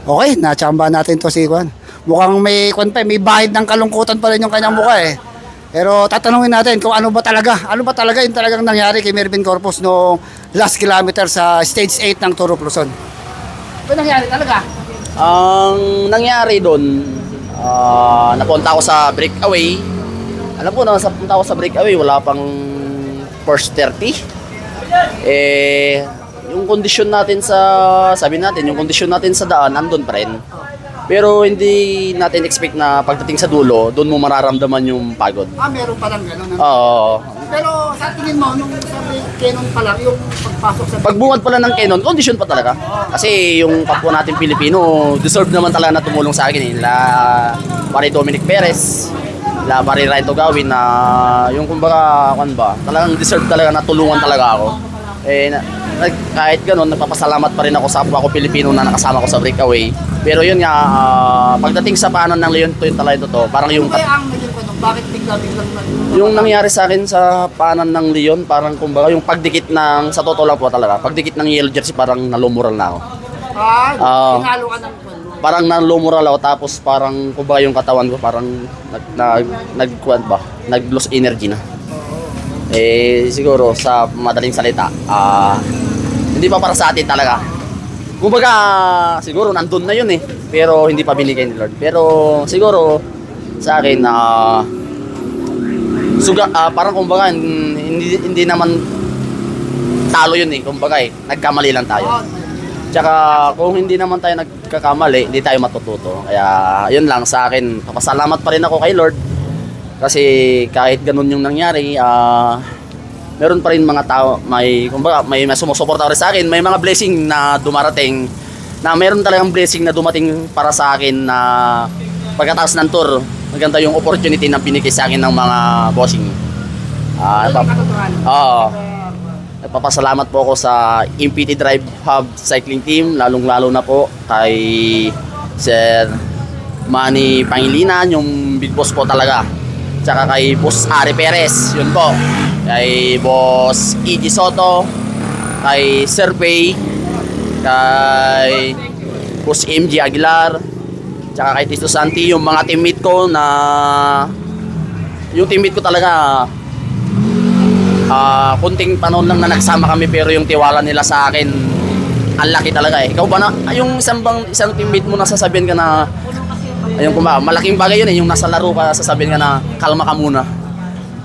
Okay, nachamba natin to si Juan. Mukhang may may bahid ng kalungkutan pa rin yung kanyang mukha eh. Pero tatanungin natin kung ano ba talaga yung talagang nangyari kay Mervin Corpus no last kilometer sa stage 8 ng Tour of Luzon. Ano nangyari talaga? Ang nangyari doon, napunta ako sa breakaway. Alam ko na, napunta ako sa breakaway, wala pang first 30. Yung kondisyon natin yung kondisyon natin sa daan, andun pa rin. Pero hindi natin expect na pagdating sa dulo, doon mo mararamdaman yung pagod. Meron pa lang gano'n. Oo. Pero sa tingin mo, nung sabi Canon pa lang, yung pagpasok sa... Pagbungad pala ng Canon, kondisyon pa talaga. Kasi yung kapwa natin Pilipino, deserve naman talaga na tumulong sa akin. Pare Dominic Perez, Pare Ryan Togawin na yung kumbaga, talagang deserve talaga na tulungan talaga ako. Kahit gano'n, nagpapasalamat pa rin ako sa kapwa ko Pilipino na nakasama ko sa breakaway. Pero yun nga, pagdating sa paanan ng Leon to yung talaga to, parang yung... Bakit bigla-biglang yung nangyari sa akin sa paanan ng Leon, parang kumbaga yung pagdikit ng, sa totoo lang po talaga, pagdikit ng yellow jersey parang nalumural na ako. Tinalo ka ng parang nalumural ako, tapos parang kumbaga yung katawan ko parang nag-lose energy na. Siguro sa madaling salita, hindi pa para sa atin talaga. Kumbaga, siguro nandun na yun pero hindi pa binigay ni Lord. Pero siguro sa akin, parang kumbaga hindi naman talo yun kumbaga nagkamali lang tayo. Tsaka kung hindi naman tayo nagkakamali, hindi tayo matututo. Kaya yun lang sa akin, papasalamat pa rin ako kay Lord. Kasi kahit ganun yung nangyari, meron pa rin mga tao, may sumusuporta rin sa akin, may mga blessing na dumarating, na meron talagang blessing na dumating para sa akin na pagkatapos ng tour, maganda yung opportunity na binigay sa akin ng mga bossing. Nagpapasalamat po ako sa MPT Drive Hub Cycling Team, lalong-lalo na po kay Sir Manny Pangilinan, yung big boss po talaga. Tsaka kay Boss Ari Perez, yun po. Kay Boss E.G. Soto, kay Sir Pay, kay Boss MG Aguilar, tsaka kay Tisto Santi, yung mga teammate ko na yung teammate ko talaga kunting panahon lang na nagsama kami, pero yung tiwala nila sa akin ang laki talaga Ikaw ba na yung isang teammate mo nasasabihan ka na ayun, malaking bagay yun yung nasa laro ka, sasabihin ka na kalma ka muna,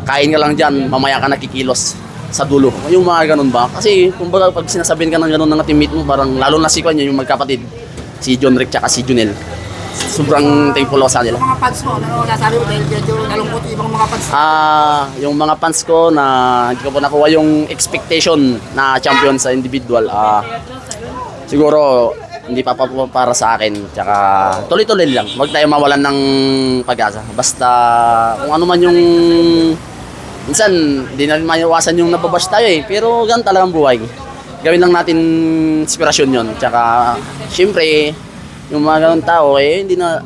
kain ka lang dyan, mamaya ka nakikilos sa dulo, yung mga ganun ba. Kasi kumbaga pag sinasabihin ka ng ganun ng teammate mo, parang lalo na si Kwan yung magkapatid, si John Rick tsaka si Junel, sobrang thankful ako sa nila. Mga fans mo, nasabi mo dahil medyo nalungkot yung ibang mga fans mo? Yung mga fans ko na hindi ko po nakuha yung expectation na champion sa individual, siguro hindi pa para sa akin. Tsaka tuloy-tuloy lang. Huwag tayo mawalan ng pag-asa. Basta kung ano man yung... Minsan, hindi na maiwasan yung nababash tayo pero ganun talagang buhay. Gawin lang natin inspirasyon yun. Tsaka, syempre, yung mga ganun tao, hindi na...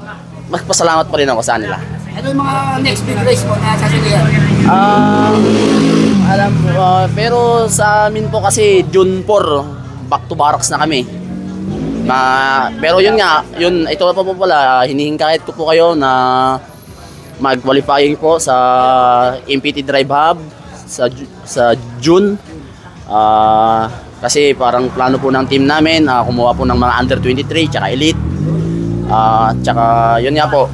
Magpasalamat pa rin ako sa nila. Ano yung mga next big race mo na sasabihan? Alam mo, pero sa amin po kasi June 4, back to barracks na kami. Pero yun nga, ito pa po pala, hinihingkayat ko po kayo na mag-qualifying po sa MPT Drive Hub sa June. Kasi parang plano po ng team namin, kumuha po ng mga under 23 tsaka elite. Tsaka yun nga po,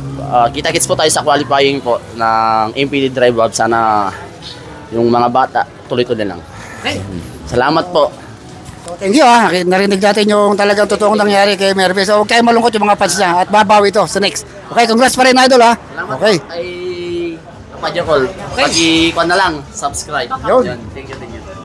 kita-kits po tayo sa qualifying po ng MPT Drive Hub. Sana yung mga bata tuloy-tuloy lang. Okay. Salamat po. So, thank you narinig natin yung talagang totoong nangyari kay Mervin. So huwag kayo malungkot yung mga fans niya at babawi ito sa next. Okay, congrats pa rin idol Okay. Ay, Kapadya Call. Okay. Pag-i-kuan na lang, subscribe. Yun. Thank you.